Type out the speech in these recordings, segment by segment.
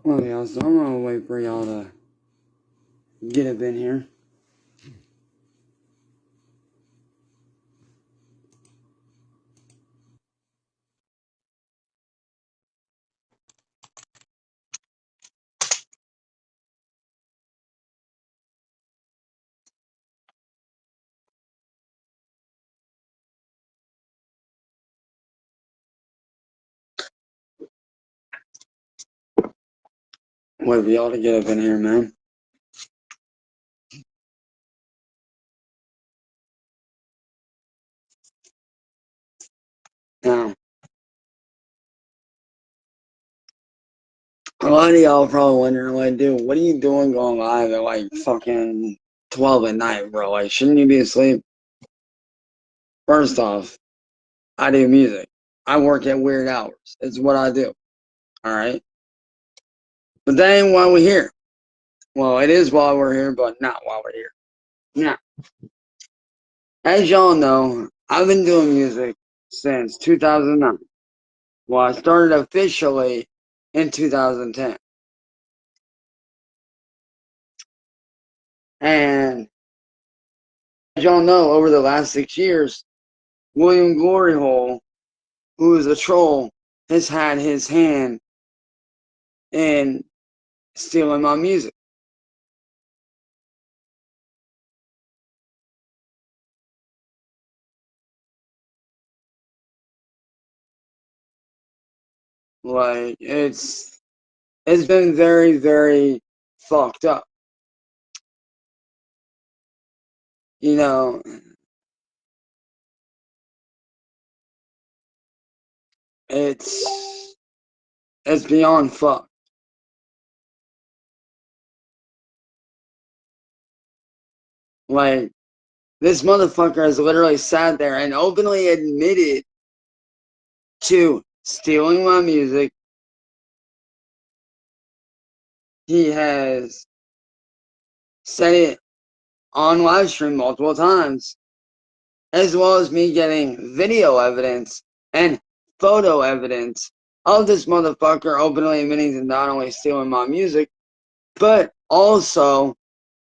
Well, y'all, so I'm gonna wait for y'all to get up in here. Wait for y'all to get up in here, man. Now, a lot of y'all probably wondering, like, dude, what are you doing going live at like fucking 12 at night, bro? Like, shouldn't you be asleep? First off, I do music. I work at weird hours. It's what I do. Alright? But that ain't why we're here. Well, it is while we're here, but not while we're here. Now, as y'all know, I've been doing music since 2009. Well, I started officially in 2010. And as y'all know, over the last 6 years, William Gloryhole, who is a troll, has had his hand in stealing my music. Like, it's been very, very fucked up. You know, it's beyond fucked. Like, this motherfucker has literally sat there and openly admitted to stealing my music. He has said it on live stream multiple times, as well as me getting video evidence and photo evidence of this motherfucker openly admitting to not only stealing my music, but also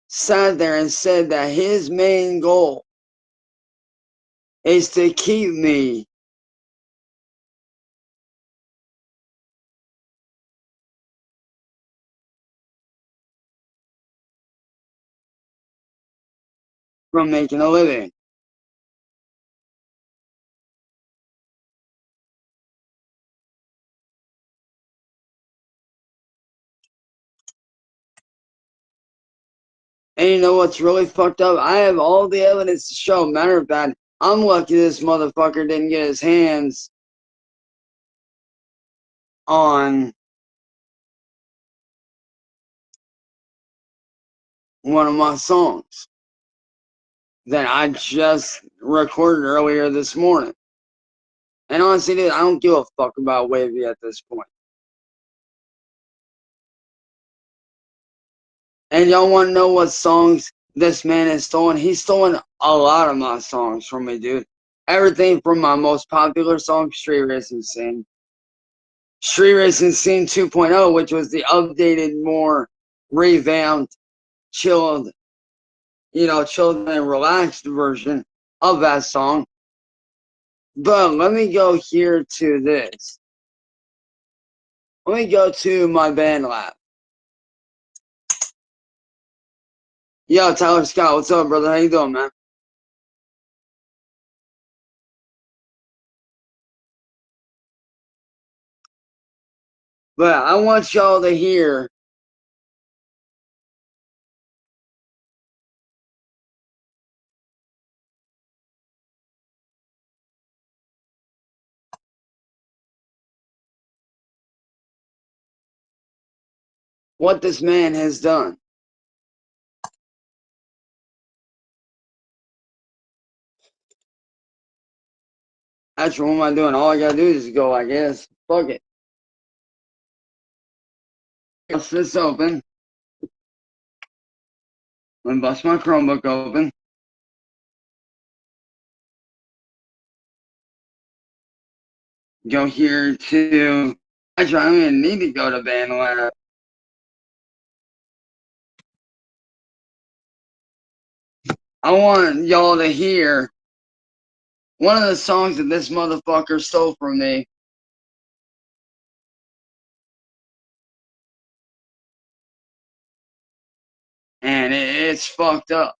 sat there and said that his main goal is to keep me from making a living. And you know what's really fucked up? I have all the evidence to show. Matter of fact, I'm lucky this motherfucker didn't get his hands on one of my songs that I just recorded earlier this morning. And honestly, dude, I don't give a fuck about Wavy at this point. And y'all want to know what songs this man has stolen? He's stolen a lot of my songs from me, dude. Everything from my most popular song, Street Racing Scene. Street Racing Scene 2.0, which was the updated, more revamped, chilled, chilled and relaxed version of that song. But let me go here to this. Let me go to my band lab. Yo, Tyler Scott, what's up, brother? How you doing, man? But I want y'all to hear what this man has done. Actually, what am I doing? All I gotta do is go, I guess. Fuck it. Bust this open. Let me bust my Chromebook open. Go here to. Actually, I don't even need to go to band lab. I want y'all to hear one of the songs that this motherfucker stole from me. And it's fucked up.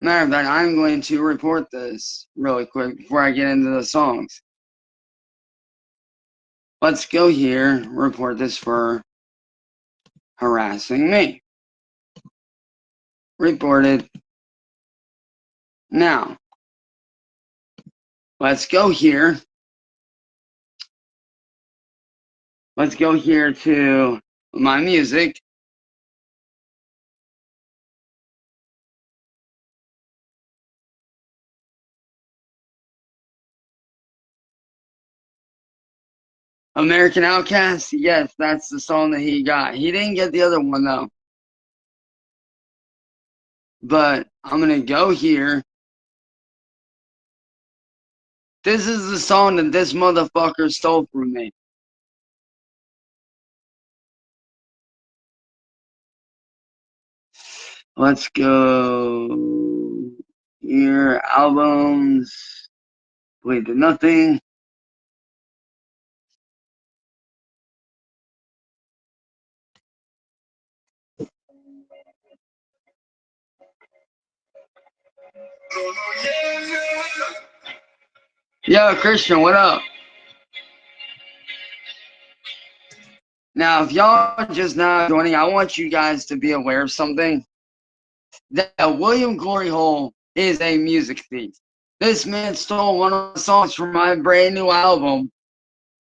Matter of fact, I'm going to report this really quick before I get into the songs. Let's go here, report this for harassing me. Reported. Now, let's go here. Let's go here to my music. American Outcast, yes, that's the song that he got. He didn't get the other one though. But I'm gonna go here. This is the song that this motherfucker stole from me. Let's go here. Albums. Wait, did nothing. Yo, Christian, what up? Now, if y'all just now joining, I want you guys to be aware of something. That William Glory Hole is a music thief. This man stole one of the songs from my brand new album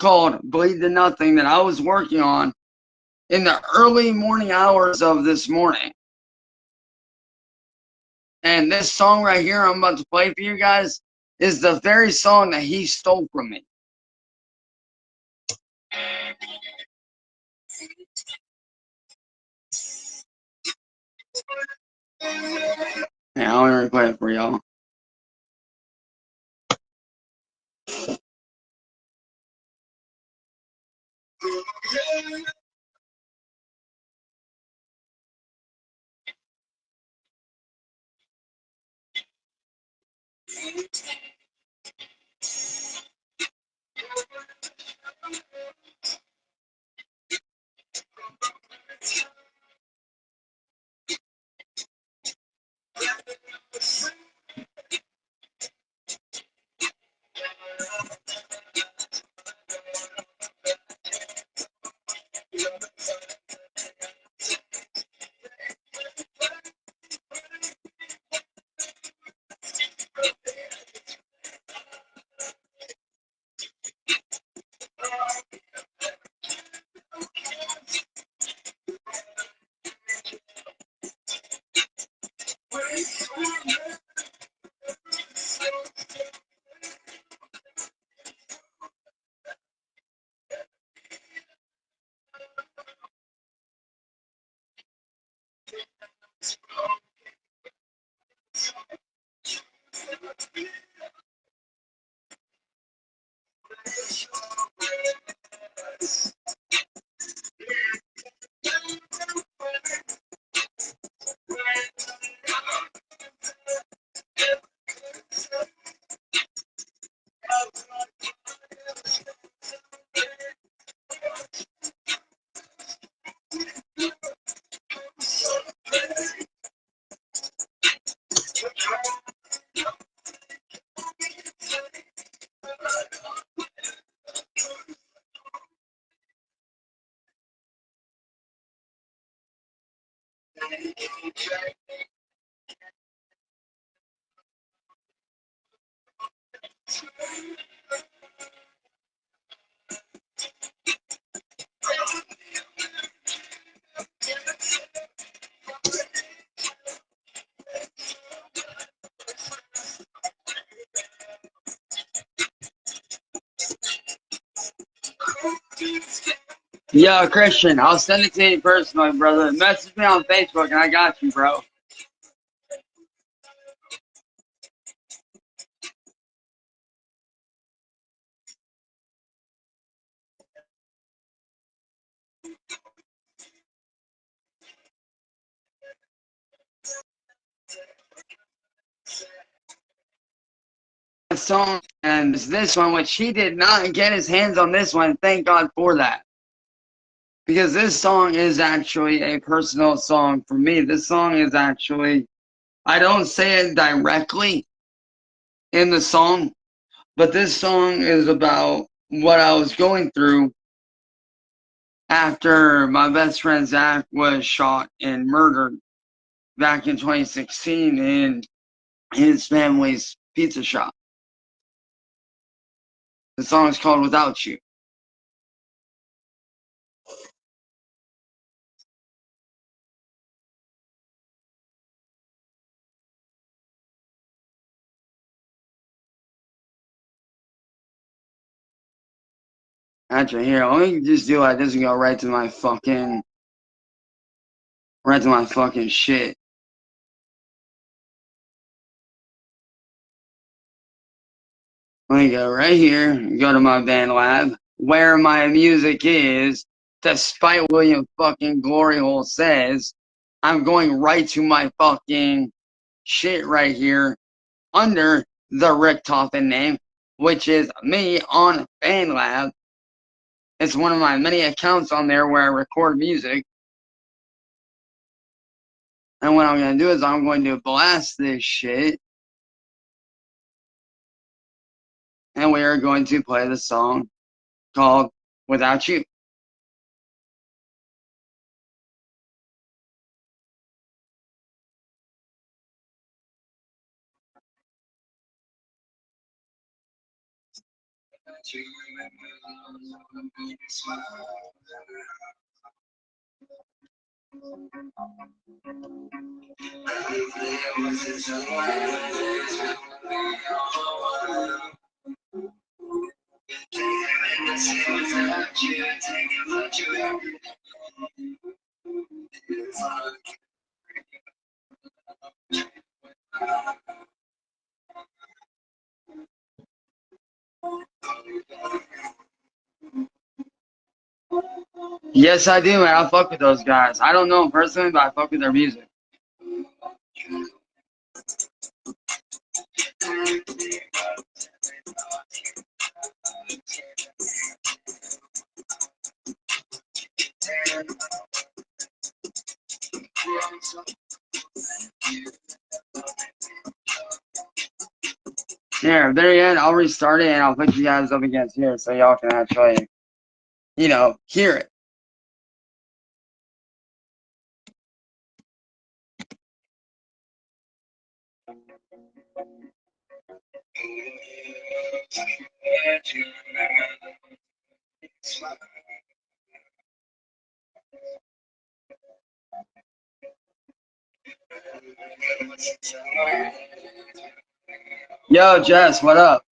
called Bleed to Nothing that I was working on in the early morning hours of this morning. And this song right here I'm about to play for you guys is the very song that he stole from me. Yeah, I'll replay it for y'all. Yo, Christian, I'll send it to you personally, brother. Message me on Facebook and I got you, bro. Song and this one, which he did not get his hands on this one. Thank God for that. Because this song is actually a personal song for me. This song is actually, I don't say it directly in the song, but this song is about what I was going through after my best friend Zach was shot and murdered back in 2016 in his family's pizza shop. The song is called Without You. Actually, here, let me just do like this and go right to my fucking shit. Let me go right here, go to my band lab, where my music is, despite William fucking Gloryhole says, I'm going right to my fucking shit right here under the Rick Toffin name, which is me on BandLab. It's one of my many accounts on there where I record music. And what I'm going to do is I'm going to blast this shit. And we are going to play the song called Without You. Yes, I do, man. I fuck with those guys. I don't know them personally, but I fuck with their music. Here, there you go. I'll restart it and I'll put you guys up against here so y'all can actually, hear it. Yo, Jess, what up?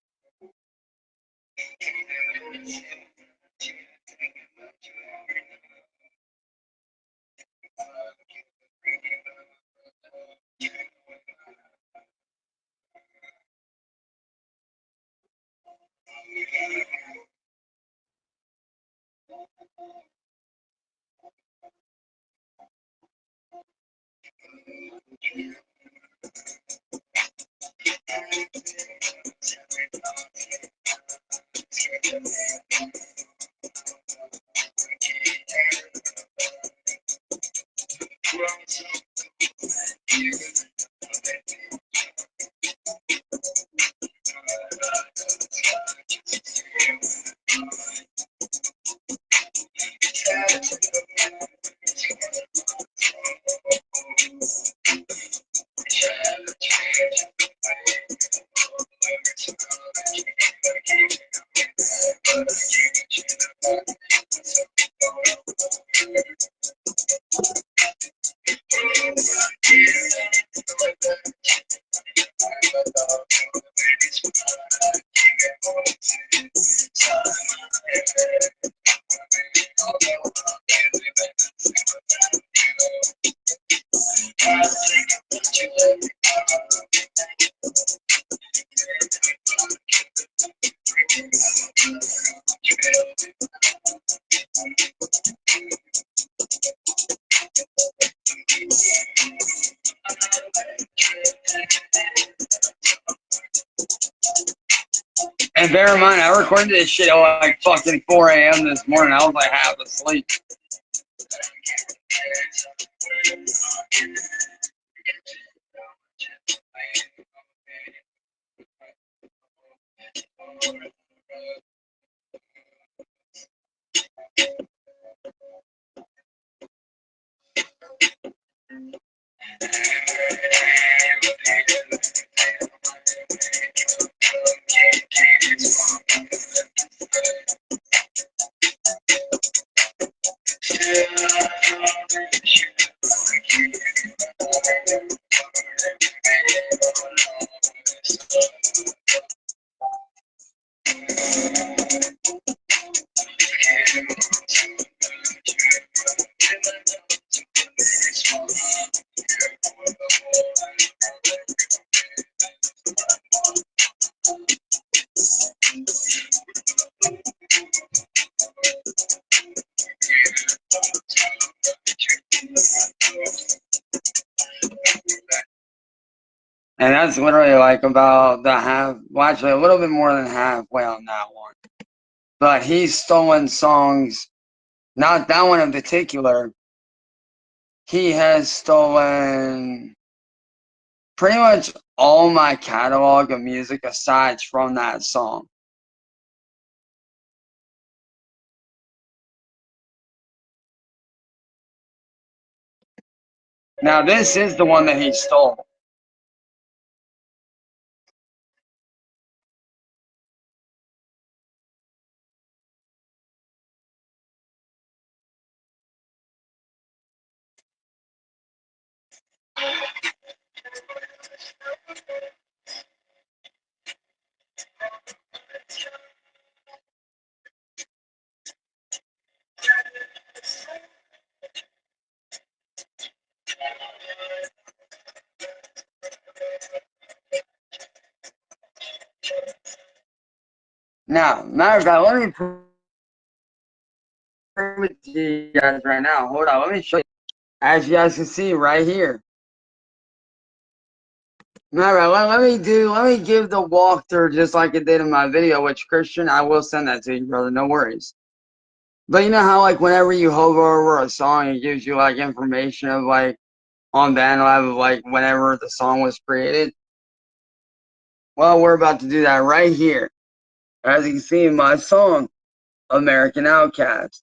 And bear in mind, I recorded this shit at like fucking 4 a.m. this morning. I was like half asleep. And that's literally like about the half, well, actually a little bit more than halfway on that one. But he's stolen songs, not that one in particular. He has stolen pretty much all my catalog of music aside from that song. Now, this is the one that he stole. Now, matter of fact, let me prove it to you guys right now. Hold on, let me show you. As you guys can see right here. Matter of fact, let me give the walkthrough just like it did in my video, which Christian, I will send that to you, brother, no worries. But you know how like whenever you hover over a song, it gives you like information of like on BandLab of like whenever the song was created? Well, we're about to do that right here. As you can see in my song, American Outcast.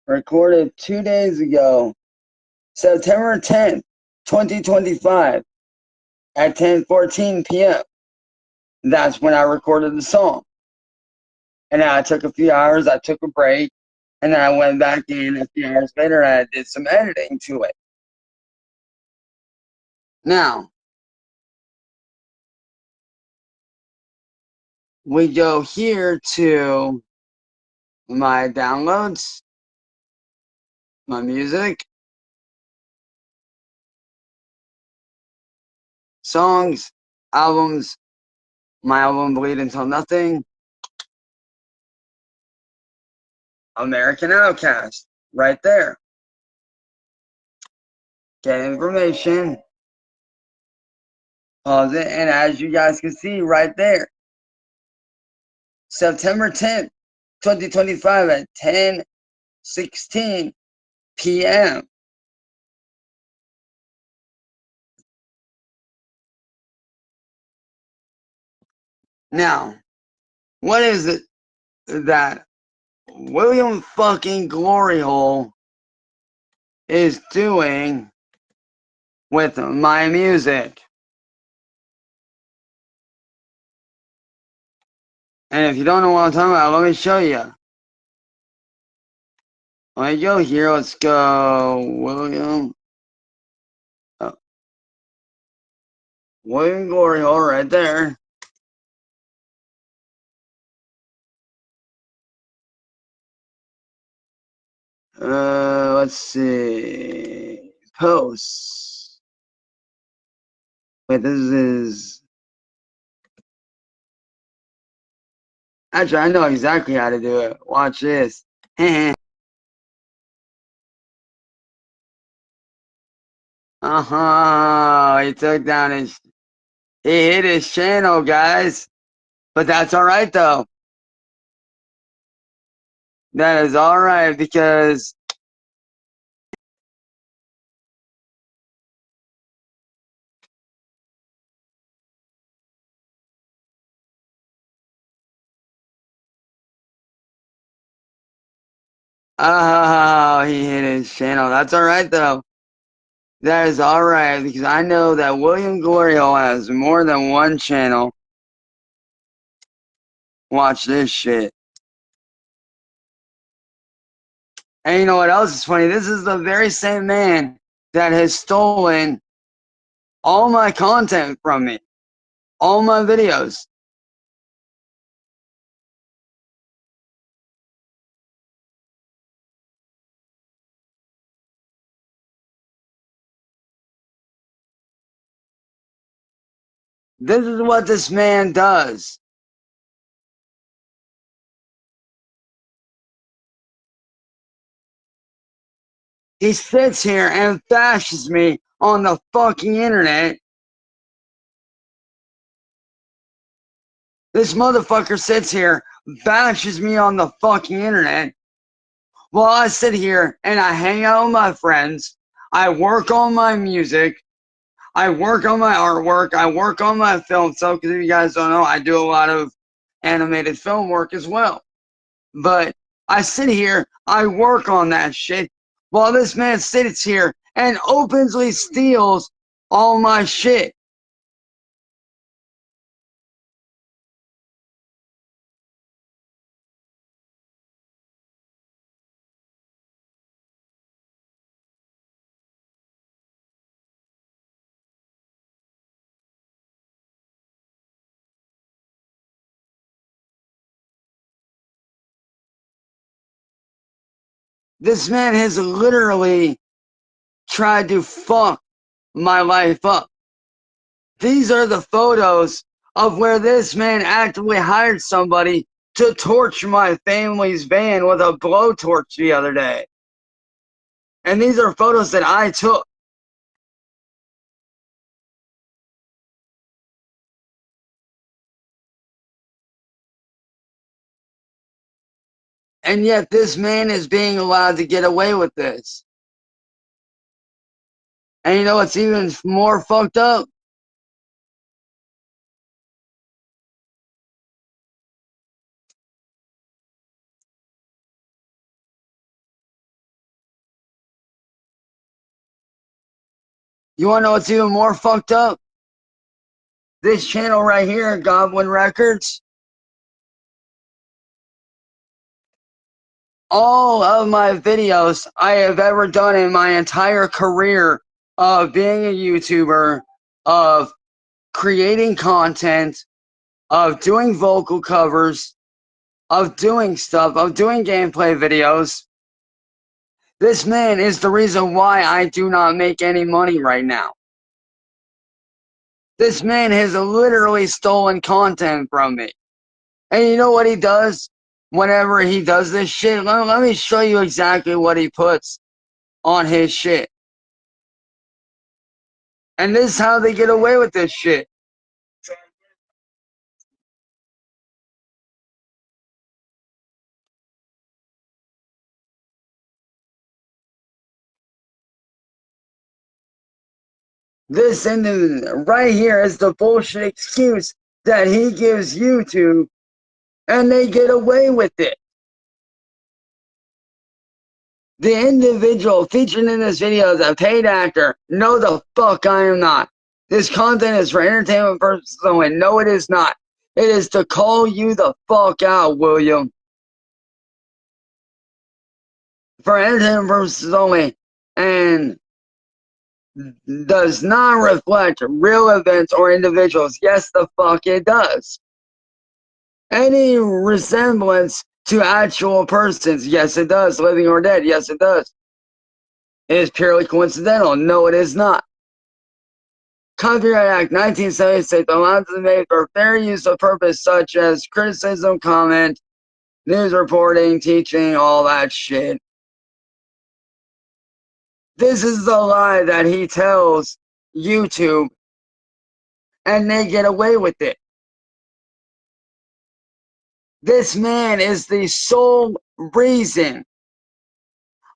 Recorded 2 days ago, September 10th, 2025, at 10:14 p.m. That's when I recorded the song. And then I took a few hours, I took a break, and then I went back in a few hours later and I did some editing to it. Now, we go here to my downloads, my music, songs, albums, my album Bleed Until Nothing, American Outcast, right there. Get information, pause it, and as you guys can see right there, September 10th, 2025 at 10:16 p.m. Now, what is it that William fucking Glory Hole is doing with my music? And if you don't know what I'm talking about, let me show you. Let me go here. Let's go, William. Oh, William Glory Hole right there. Let's see. Posts. Wait, this is Actually, I know exactly how to do it. Watch this. He took down he hit his channel, guys. But that's alright, though. That is alright, because he hit his channel. That's alright, though. That is alright, because I know that William Glorio has more than one channel. Watch this shit. And you know what else is funny? This is the very same man that has stolen all my content from me. All my videos. This is what this man does. He sits here and bashes me on the fucking internet. This motherfucker sits here, bashes me on the fucking internet, while I sit here and I hang out with my friends. I work on my music. I work on my artwork. I work on my film stuff, because if you guys don't know, I do a lot of animated film work as well. But I sit here, I work on that shit, while this man sits here and openly steals all my shit. This man has literally tried to fuck my life up. These are the photos of where this man actively hired somebody to torch my family's van with a blowtorch the other day. And these are photos that I took. And yet this man is being allowed to get away with this. And you know what's even more fucked up? You wanna know what's even more fucked up? This channel right here, Goblin Records, all of my videos I have ever done in my entire career of being a YouTuber, of creating content, of doing vocal covers, of doing stuff, of doing gameplay videos. This man is the reason why I do not make any money right now. This man has literally stolen content from me. And you know what he does whenever he does this shit? Let me show you exactly what he puts on his shit. And this is how they get away with this shit. This right here is the bullshit excuse that he gives YouTube, and they get away with it. The individual featured in this video is a paid actor. No, the fuck I am not. This content is for entertainment purposes only. No, it is not. It is to call you the fuck out, William. For entertainment purposes only. And does not reflect real events or individuals. Yes, the fuck it does. Any resemblance to actual persons. Yes, it does. Living or dead. Yes, it does. It is purely coincidental. No, it is not. Copyright Act 1976 allows to be made for fair use of purpose such as criticism, comment, news reporting, teaching, all that shit. This is the lie that he tells YouTube, and they get away with it. This man is the sole reason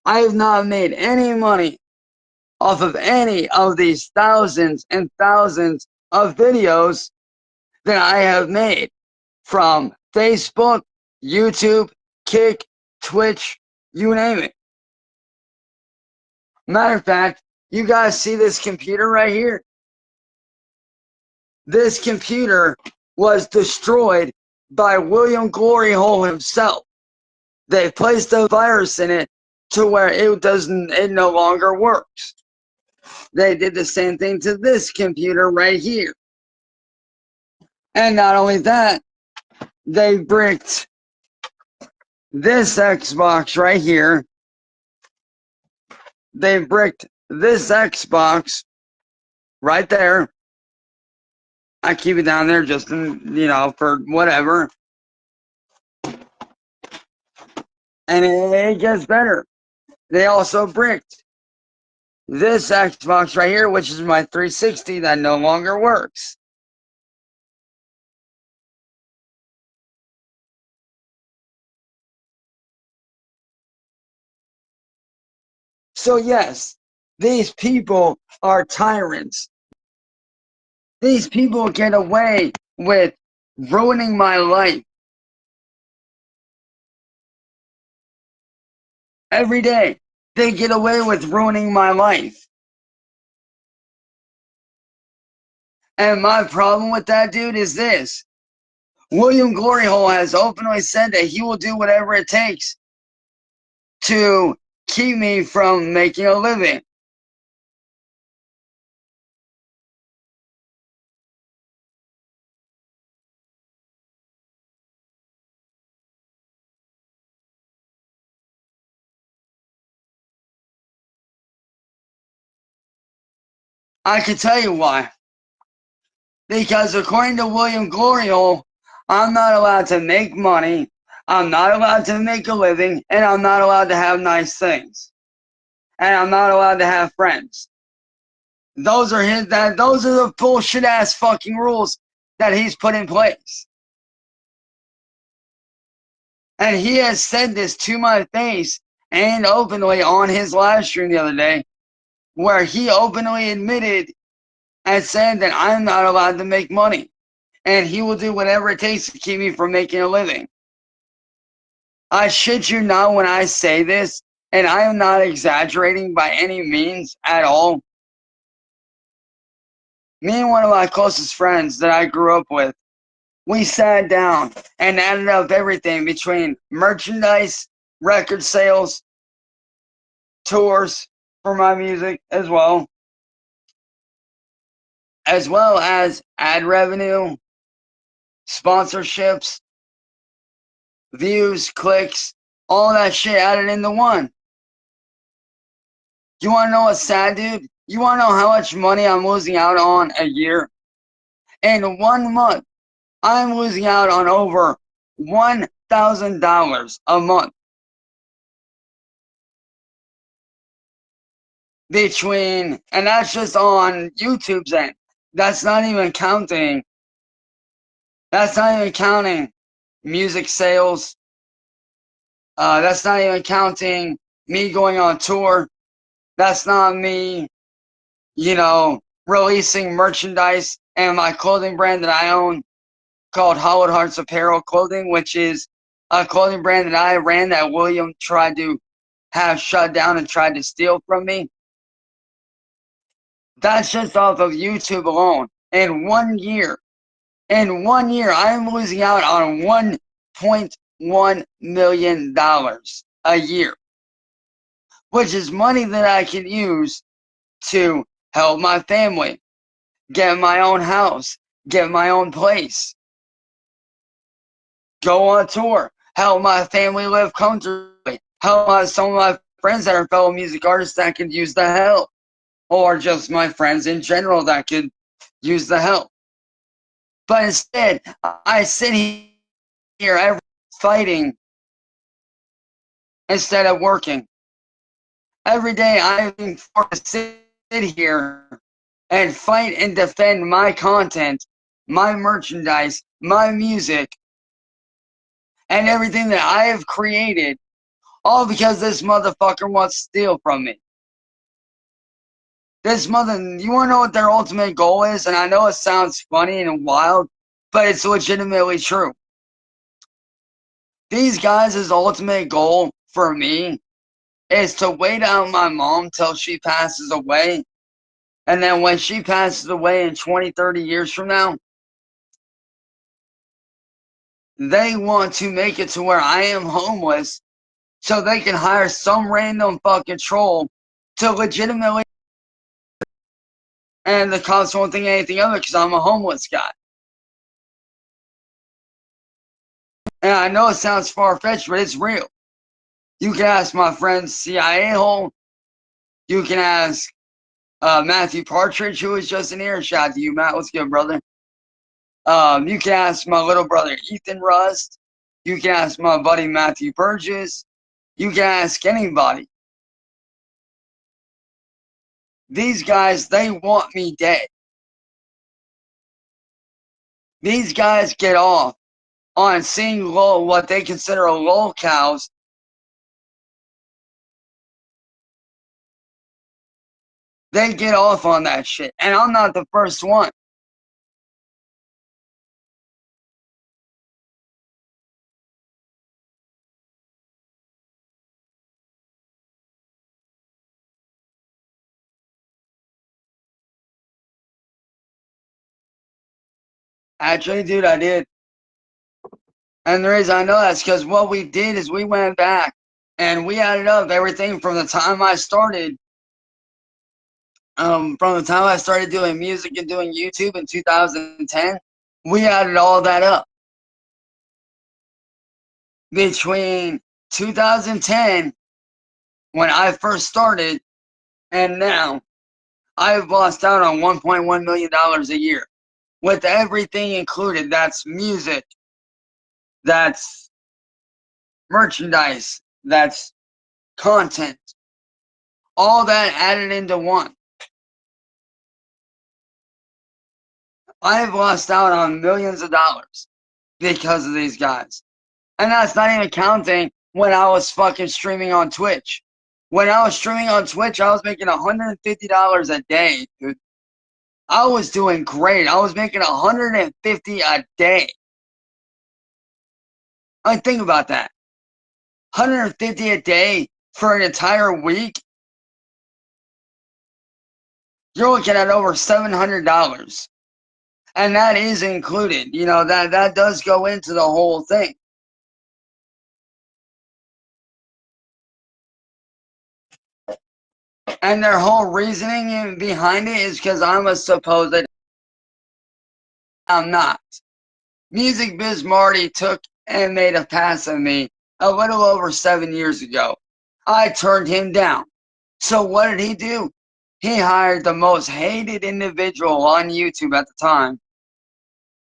I have not made any money off of any of these thousands and thousands of videos that I have made from Facebook, YouTube, Kick, Twitch, you name it. Matter of fact, you guys see this computer right here? This computer was destroyed by William Glory Hole himself. They placed a virus in it to where it no longer works. They did the same thing to this computer right here. And not only that, they bricked this Xbox right here. They bricked this Xbox right there. I keep it down there just, for whatever. And it gets better. They also bricked this Xbox right here, which is my 360 that no longer works. So yes, these people are tyrants. These people get away with ruining my life. Every day, they get away with ruining my life. And my problem with that dude is this. William Gloryhole has openly said that he will do whatever it takes to keep me from making a living. I can tell you why. Because according to William Gloryhole, I'm not allowed to make money, I'm not allowed to make a living, and I'm not allowed to have nice things. And I'm not allowed to have friends. Those are the bullshit ass fucking rules that he's put in place. And he has said this to my face and openly on his live stream the other day, where he openly admitted and said that I'm not allowed to make money. And he will do whatever it takes to keep me from making a living. I shit you not when I say this, and I am not exaggerating by any means at all. Me and one of my closest friends that I grew up with, we sat down and added up everything between merchandise, record sales, tours for my music as well as ad revenue, sponsorships, views, clicks, all that shit added into one. You want to know what's sad, dude? You want to know how much money I'm losing out on a year? In 1 month, I'm losing out on over $1,000 a month. And that's just on YouTube's end. That's not even counting music sales. That's not even counting me going on tour. That's not me, releasing merchandise and my clothing brand that I own called Hollowed Hearts Apparel Clothing, which is a clothing brand that I ran that William tried to have shut down and tried to steal from me. That's just off of YouTube alone. In 1 year, I'm losing out on $1.1 million a year, which is money that I can use to help my family, get my own house, get my own place, go on tour, help my family live comfortably, help some of my friends that are fellow music artists that could use the help, or just my friends in general that could use the help. But instead, I sit here every fighting instead of working. Every day I'm forced to sit here and fight and defend my content, my merchandise, my music, and everything that I have created, all because this motherfucker wants to steal from me. You want to know what their ultimate goal is? And I know it sounds funny and wild, but it's legitimately true. These guys' ultimate goal for me is to wait out my mom till she passes away. And then when she passes away in 20, 30 years from now, they want to make it to where I am homeless so they can hire some random fucking troll to legitimately, and the cops won't think anything of it because I'm a homeless guy. And I know it sounds far-fetched, but it's real. You can ask my friend CIA Hole. You can ask Matthew Partridge, who was just in here. Shout out to you, Matt. What's good, brother? You can ask my little brother Ethan Rust. You can ask my buddy Matthew Burgess. You can ask anybody. These guys, they want me dead. These guys get off on seeing what they consider lol cows. They get off on that shit. And I'm not the first one. Actually, dude, I did. And the reason I know that's because what we did is we went back and we added up everything from the time I started. From the time I started doing music and doing YouTube in 2010, we added all that up. Between 2010, when I first started, and now, I've lost out on $1.1 million a year. With everything included, that's music, that's merchandise, that's content. All that added into one. I've lost out on millions of dollars because of these guys. And that's not even counting when I was fucking streaming on Twitch. When I was streaming on Twitch, I was making $150 a day, dude. I was doing great. I was making $150 a day. I mean, think about that. $150 a day for an entire week. You're looking at over $700. And that is included. You know, that does go into the whole thing. And their whole reasoning behind it is because I'm a supposed, I'm not. Music Biz Marty took and made a pass at me a little over 7 years ago. I turned him down. So what did he do? He hired the most hated individual on YouTube at the time,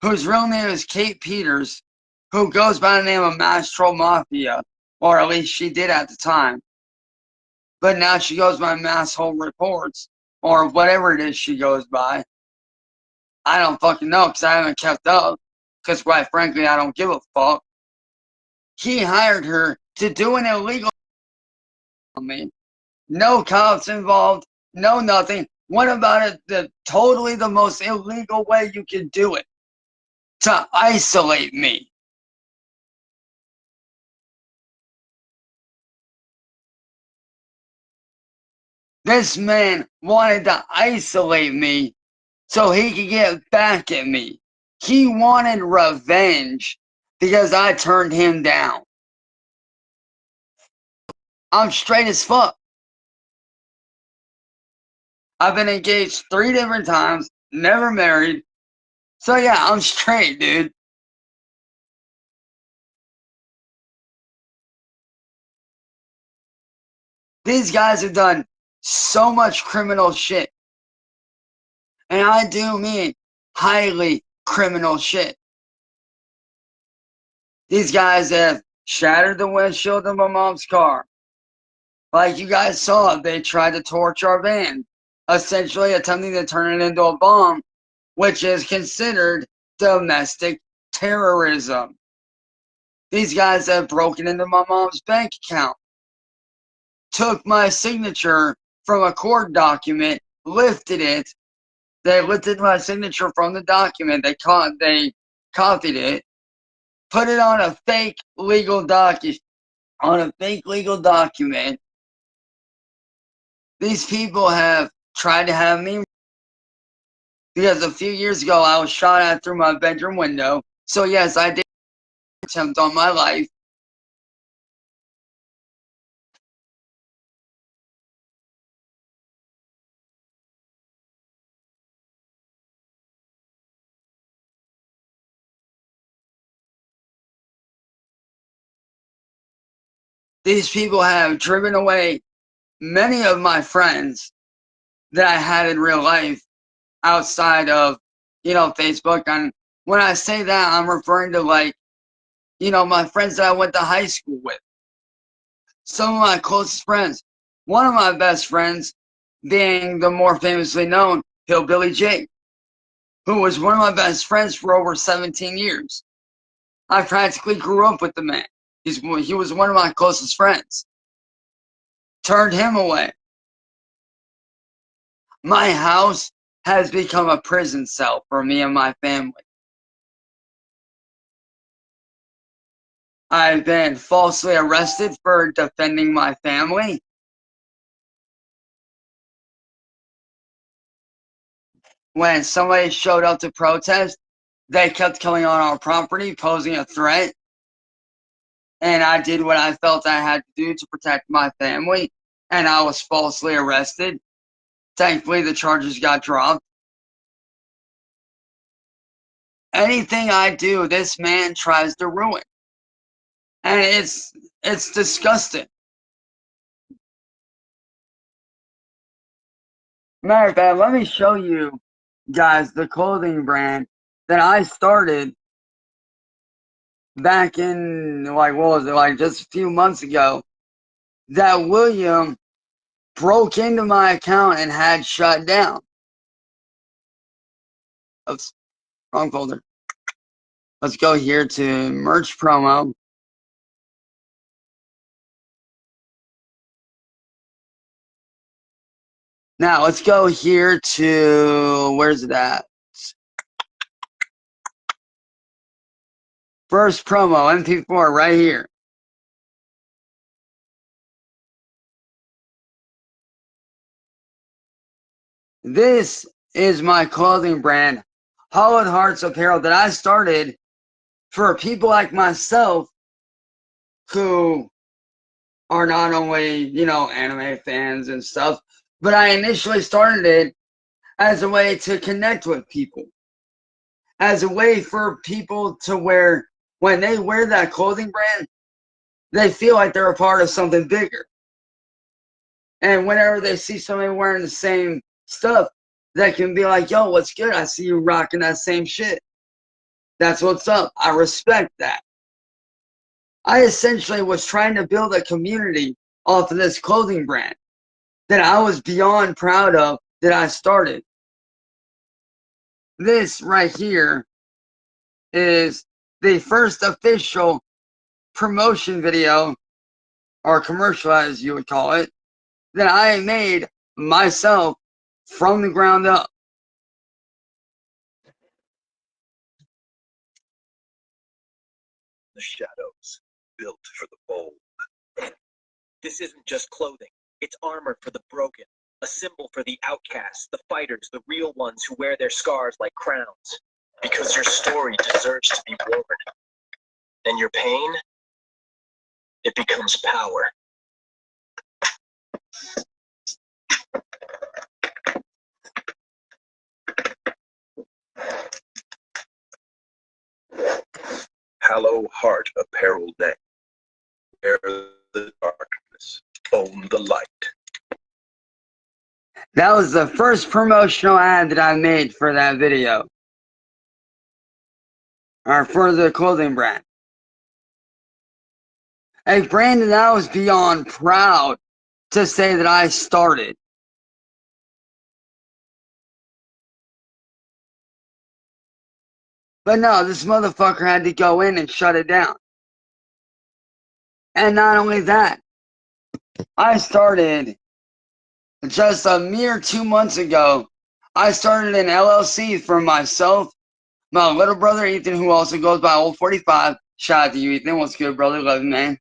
whose real name is Kate Peters, who goes by the name of Mass Troll Mafia, or at least she did at the time. But now she goes by Masshole Reports, or whatever it is she goes by. I don't fucking know because I haven't kept up, because quite frankly, I don't give a fuck. He hired her to do an illegal on me. No cops involved, no nothing. What about it? Totally the most illegal way you can do it, to isolate me. This man wanted to isolate me so he could get back at me. He wanted revenge because I turned him down. I'm straight as fuck. I've been engaged 3 different times, never married. So yeah, I'm straight, dude. These guys have done so much criminal shit. And I do mean highly criminal shit. These guys have shattered the windshield of my mom's car. Like you guys saw, they tried to torch our van, essentially attempting to turn it into a bomb, which is considered domestic terrorism. These guys have broken into my mom's bank account, took my signature from a court document, lifted it. They lifted my signature from the document. They copied it, put it on a fake legal document. These people have tried to have me, because a few years ago I was shot at through my bedroom window. So yes, I did attempt on my life. These people have driven away many of my friends that I had in real life outside of, Facebook. And when I say that, I'm referring to my friends that I went to high school with. Some of my closest friends. One of my best friends being the more famously known Hillbilly Jake, who was one of my best friends for over 17 years. I practically grew up with the man. He was one of my closest friends. Turned him away. My house has become a prison cell for me and my family. I've been falsely arrested for defending my family. When somebody showed up to protest, they kept coming on our property, posing a threat. And I did what I felt I had to do to protect my family. And I was falsely arrested. Thankfully, the charges got dropped. Anything I do, this man tries to ruin. And it's disgusting. Matter of fact, let me show you guys the clothing brand that I started back in, just a few months ago, that William broke into my account and had shut down. Oops, wrong folder. Let's go here to merch promo. Now let's go here to, where's it at? First promo, MP4, right here. This is my clothing brand, Hollowed Hearts Apparel, that I started for people like myself who are not only, anime fans and stuff, but I initially started it as a way to connect with people, as a way for people to wear, when they wear that clothing brand, they feel like they're a part of something bigger. And whenever they see somebody wearing the same stuff, they can be like, yo, what's good? I see you rocking that same shit. That's what's up. I respect that. I essentially was trying to build a community off of this clothing brand that I was beyond proud of that I started. This right here is the first official promotion video, or commercial as you would call it, that I made myself from the ground up. The shadows, built for the bold. This isn't just clothing, it's armor for the broken, a symbol for the outcasts, the fighters, the real ones who wear their scars like crowns. Because your story deserves to be worn. And your pain, it becomes power. Hallow Heart Apparel Day. Wear the darkness, own the light. That was the first promotional ad that I made for that video. or for the clothing brand. A brand that I was beyond proud to say that I started. But no, this motherfucker had to go in and shut it down. And not only that, I started just a mere 2 months ago. I started an LLC for myself, my little brother Ethan, who also goes by Old 45. Shout out to you, Ethan. What's good, brother? Love you, man.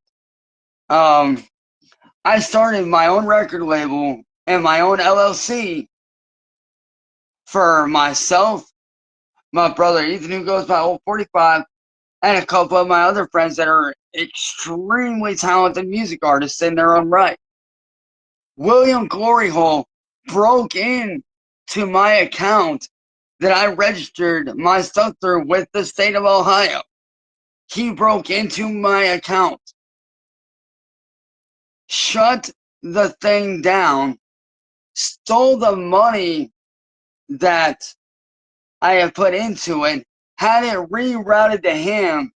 I started my own record label and my own LLC for myself, my brother Ethan, who goes by Old 45, and a couple of my other friends that are extremely talented music artists in their own right. William Gloryhole broke in to my account that I registered my stuff through with the state of Ohio. He broke into my account, shut the thing down, stole the money that I have put into it, had it rerouted to him,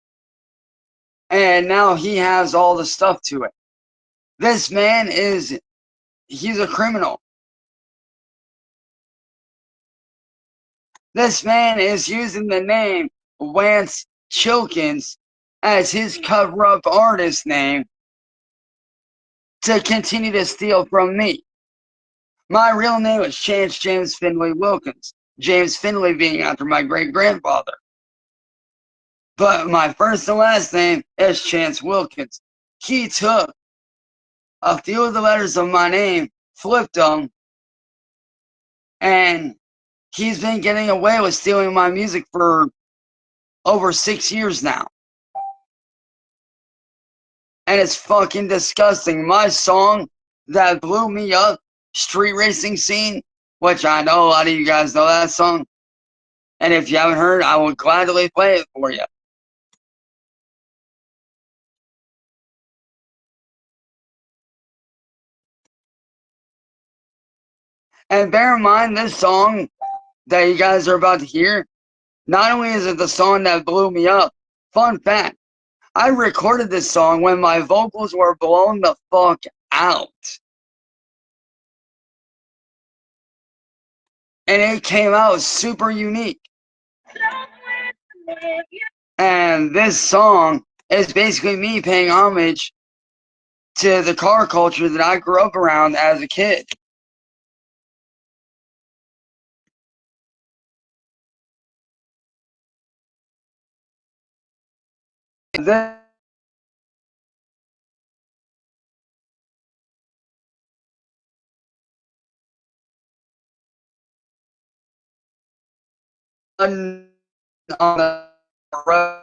and now he has all the stuff to it. This man he's a criminal. This man is using the name Lance Chilkins as his cover-up artist name to continue to steal from me. My real name is Chance James Finley Wilkins, James Finley being after my great-grandfather. But my first and last name is Chance Wilkins. He took a few of the letters of my name, flipped them, and he's been getting away with stealing my music for over 6 years now. And it's fucking disgusting. My song that blew me up, Street Racing Scene, which I know a lot of you guys know that song. And if you haven't heard, I will gladly play it for you. And bear in mind, this song that you guys are about to hear, not only is it the song that blew me up, fun fact, I recorded this song when my vocals were blown the fuck out. And it came out super unique. And this song is basically me paying homage to the car culture that I grew up around as a kid. This on the road,